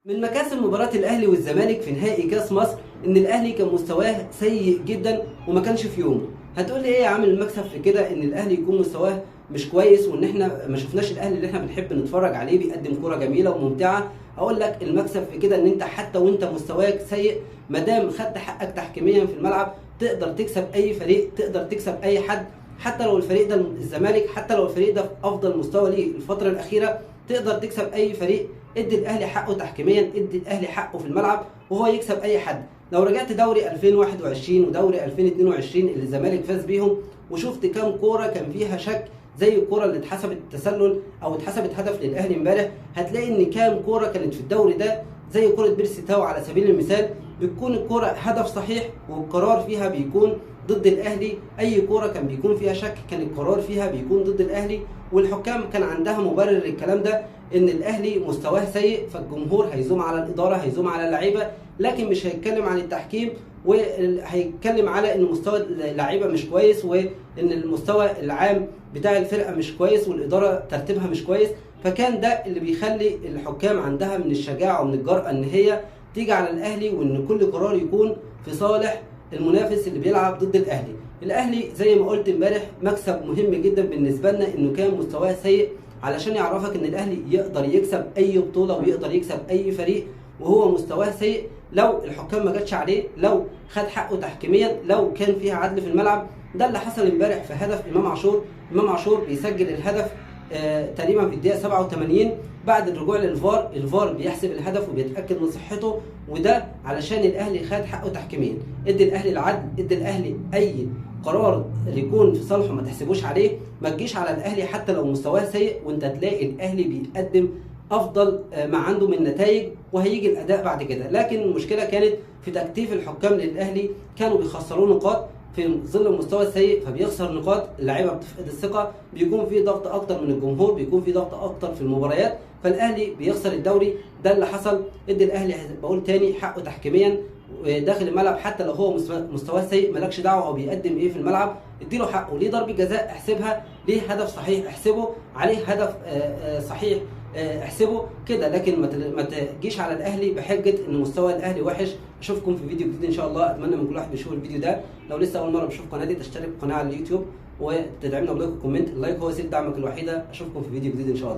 من مكاسب مباراة الأهلي والزمالك في نهائي كأس مصر إن الأهلي كان مستواه سيء جدا وما كانش في يومه. هتقول لي إيه يا عامل المكسب في كده إن الأهلي يكون مستواه مش كويس وإن إحنا ما شفناش الأهلي اللي إحنا بنحب نتفرج عليه بيقدم كرة جميلة وممتعة؟ أقول لك المكسب في كده إن أنت حتى وأنت مستواك سيء ما دام خدت حقك تحكيميا في الملعب تقدر تكسب أي فريق، تقدر تكسب أي حد، حتى لو الفريق ده الزمالك، حتى لو الفريق ده في أفضل مستوى ليه الفترة الأخيرة تقدر تكسب أي فريق. ادي الاهلي حقه تحكيميا، ادي الاهلي حقه في الملعب وهو يكسب اي حد. لو رجعت دوري 2021 ودوري 2022 اللي الزمالك فاز بيهم وشفت كام كوره كان فيها شك زي الكوره اللي اتحسبت تسلل او اتحسبت هدف للاهلي امبارح، هتلاقي ان كام كوره كانت في الدوري ده زي كوره بيرسي تاو على سبيل المثال بتكون الكوره هدف صحيح والقرار فيها بيكون ضد الاهلي. اي كوره كان بيكون فيها شك كان القرار فيها بيكون ضد الاهلي، والحكام كان عندها مبرر للكلام ده ان الاهلي مستواه سيء فالجمهور هيزوم على الاداره، هيزوم على اللعيبه، لكن مش هيتكلم عن التحكيم وهيتكلم على ان مستوى اللعيبه مش كويس وان المستوى العام بتاع الفرقه مش كويس والاداره ترتيبها مش كويس. فكان ده اللي بيخلي الحكام عندها من الشجاعه ومن الجرأه ان هي تيجي على الاهلي وان كل قرار يكون في صالح المنافس اللي بيلعب ضد الاهلي. الاهلي زي ما قلت امبارح مكسب مهم جدا بالنسبه لنا انه كان مستواه سيء علشان يعرفك ان الاهلي يقدر يكسب اي بطوله ويقدر يكسب اي فريق وهو مستواه سيء لو الحكام ما جاتش عليه، لو خد حقه تحكيميا، لو كان فيها عدل في الملعب. ده اللي حصل امبارح في هدف امام عاشور. امام عاشور بيسجل الهدف تقريبا في الدقيقه 87 بعد الرجوع للفار، الفار بيحسب الهدف وبيتاكد من صحته، وده علشان الاهلي خد حقه تحكيميا. ادي الاهلي العدل، ادي الاهلي اي قرار اللي يكون في صالحه ما تحسبوش عليه. ما تجيش على الاهلي حتى لو مستواه سيء وانت تلاقي الاهلي بيقدم افضل ما عنده من نتائج وهيجي الاداء بعد كده. لكن المشكله كانت في تكتيف الحكام للاهلي، كانوا بيخسروه نقاط في ظل المستوى السيء فبيخسر نقاط، اللعيبه بتفقد الثقه، بيكون في ضغط اكتر من الجمهور، بيكون في ضغط اكتر في المباريات، فالاهلي بيخسر الدوري. ده اللي حصل. ادي الاهلي بقول تاني حقه تحكيميا داخل الملعب حتى لو هو مستواه سيء، مالكش دعوه هو بيقدم ايه في الملعب، اديله حقه. ليه ضربه جزاء احسبها، ليه هدف صحيح احسبه، عليه هدف صحيح احسبه كده، لكن ما تجيش على الاهلي بحجه ان مستوى الاهلي وحش. اشوفكم في فيديو جديد ان شاء الله. اتمنى من كل واحد بيشوف الفيديو ده لو لسه اول مره بشوف قناتي تشترك في القناه على اليوتيوب وتدعمنا بلايك وكومنت. اللايك هو وسيله دعمك الوحيده. اشوفكم في فيديو جديد ان شاء الله.